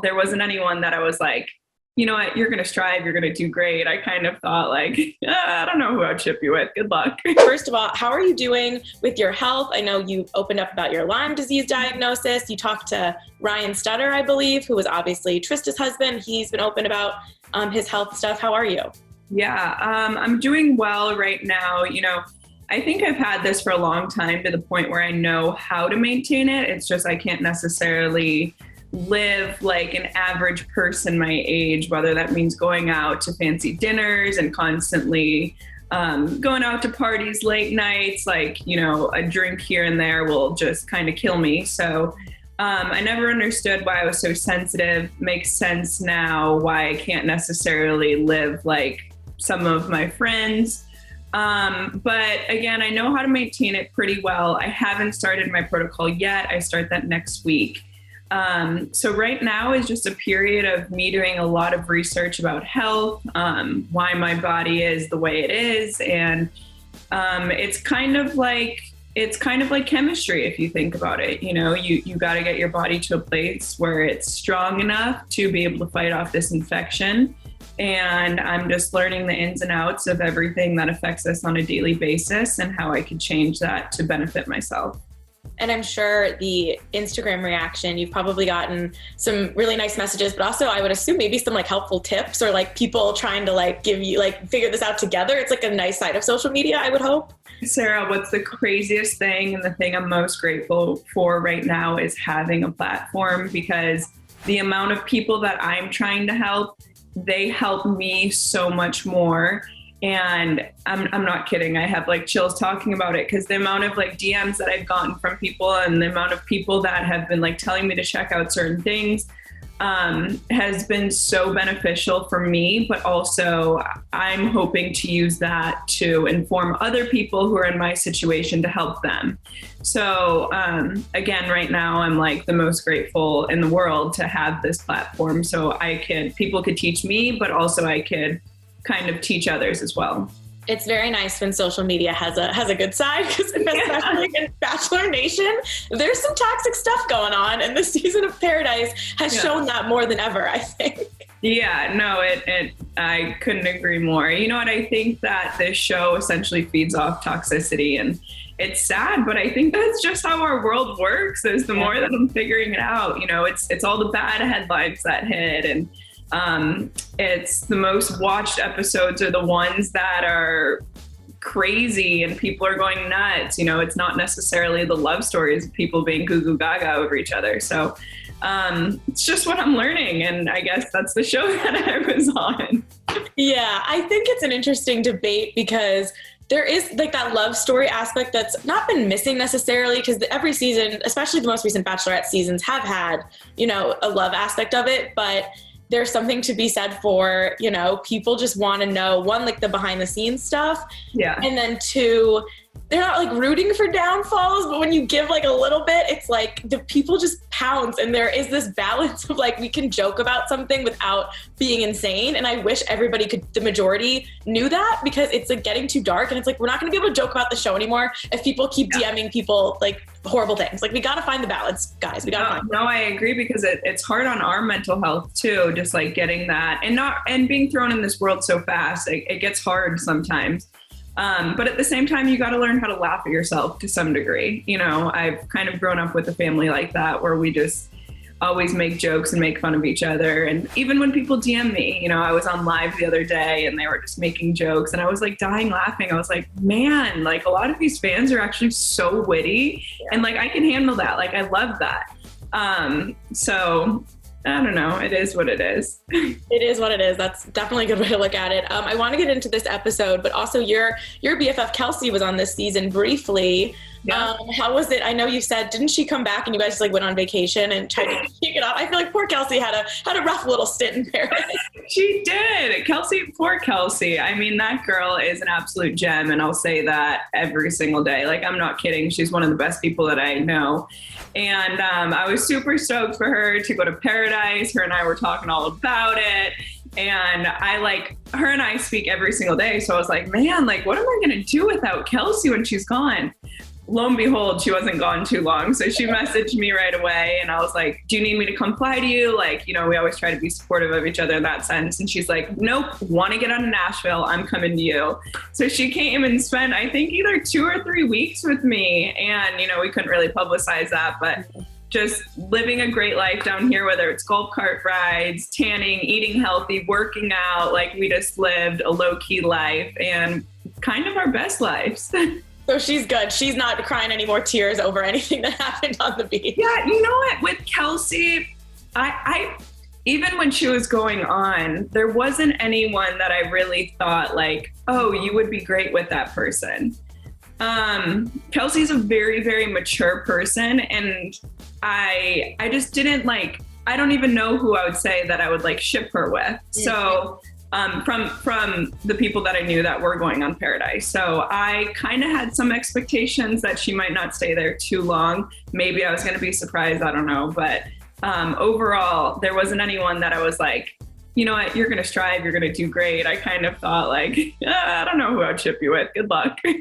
There wasn't anyone that I was like, you know what, you're going to strive, you're going to do great. I kind of thought like, I don't know who I'd ship you with. Good luck. First of all, how are you doing with your health? I know you opened up about your Lyme disease diagnosis. You talked to Ryan Stutter, I believe, who was obviously Trista's husband. He's been open about his health stuff. How are you? Yeah, I'm doing well right now. You know, I think I've had this for a long time to the point where I know how to maintain it. It's just I can't necessarily live like an average person my age, whether that means going out to fancy dinners and constantly going out to parties late nights, like, you know, a drink here and there will just kind of kill me. So I never understood why I was so sensitive. Makes sense now why I can't necessarily live like some of my friends. But again, I know how to maintain it pretty well. I haven't started my protocol yet. I start that next week. So right now is just a period of me doing a lot of research about health, why my body is the way it is. And it's kind of like chemistry, if you think about it. You know, you got to get your body to a place where it's strong enough to be able to fight off this infection. And I'm just learning the ins and outs of everything that affects us on a daily basis and how I can change that to benefit myself. And I'm sure the Instagram reaction, you've probably gotten some really nice messages, but also I would assume maybe some like helpful tips or like people trying to like give you like figure this out together. It's like a nice side of social media, I would hope. Sarah, what's the craziest thing and the thing I'm most grateful for right now is having a platform, because the amount of people that I'm trying to help, they help me so much more. And I'm not kidding. I have like chills talking about it, because the amount of like DMs that I've gotten from people and the amount of people that have been like telling me to check out certain things has been so beneficial for me. But also I'm hoping to use that to inform other people who are in my situation to help them. So again, right now I'm like the most grateful in the world to have this platform. So people could teach me, but also I could kind of teach others as well. It's very nice when social media has a good side, because especially in Bachelor Nation, there's some toxic stuff going on, and the season of Paradise has shown that more than ever, I think. Yeah, no, I couldn't agree more. You know what? I think that this show essentially feeds off toxicity, and it's sad, but I think that's just how our world works. Is the more that I'm figuring it out, you know, it's all the bad headlines that hit, and it's the most watched episodes are the ones that are crazy and people are going nuts. You know, it's not necessarily the love stories of people being goo goo gaga over each other. So it's just what I'm learning, and I guess that's the show that I was on. Yeah, I think it's an interesting debate, because there is like that love story aspect that's not been missing necessarily, because every season, especially the most recent Bachelorette seasons, have had, you know, a love aspect of it. But there's something to be said for, you know, people just want to know, one, like the behind the scenes stuff. Yeah. And then two, they're not like rooting for downfalls, but when you give like a little bit, it's like the people just pounce, and there is this balance of like, we can joke about something without being insane. And I wish everybody the majority knew that, because it's like getting too dark, and it's like, we're not going to be able to joke about the show anymore if people keep DMing people like horrible things. Like, we got to find the balance, guys. We got to find. No, I agree, because it's hard on our mental health too, just like getting that and being thrown in this world so fast. It gets hard sometimes. But at the same time, you got to learn how to laugh at yourself to some degree. You know, I've kind of grown up with a family like that, where we just always make jokes and make fun of each other. And even when people DM me, you know, I was on live the other day and they were just making jokes, and I was like dying laughing. I was like, man, like a lot of these fans are actually so witty, and like I can handle that. Like, I love that. So I don't know. It is what it is. It is what it is. That's definitely a good way to look at it. I want to get into this episode, but also your BFF Kelsey was on this season briefly. Yeah. How was it? I know you said, didn't she come back and you guys just like went on vacation and tried to kick it off? I feel like poor Kelsey had a rough little stint in Paris. She did. Poor Kelsey. I mean, that girl is an absolute gem, and I'll say that every single day. Like, I'm not kidding. She's one of the best people that I know. And I was super stoked for her to go to Paradise. Her and I were talking all about it. And her and I speak every single day. So I was like, man, like, what am I going to do without Kelsey when she's gone? lo and behold, she wasn't gone too long. So she messaged me right away and I was like, do you need me to come fly to you? Like, you know, we always try to be supportive of each other in that sense. And she's like, nope, want to get out of Nashville. I'm coming to you. So she came and spent, I think, either 2 or 3 weeks with me. And, you know, we couldn't really publicize that, but just living a great life down here, whether it's golf cart rides, tanning, eating healthy, working out. Like, we just lived a low key life and kind of our best lives. So she's good. She's not crying any more tears over anything that happened on the beach. Yeah, you know what? With Kelsey, I even when she was going on, there wasn't anyone that I really thought like, oh, you would be great with that person. Kelsey's a very, very mature person, and I just didn't like, I don't even know who I would say that I would like ship her with. Mm-hmm. So from the people that I knew that were going on Paradise. So I kind of had some expectations that she might not stay there too long. Maybe I was going to be surprised. I don't know. But overall, there wasn't anyone that I was like, you know what, you're going to strive. You're going to do great. I kind of thought like, I don't know who I'd ship you with. Good luck.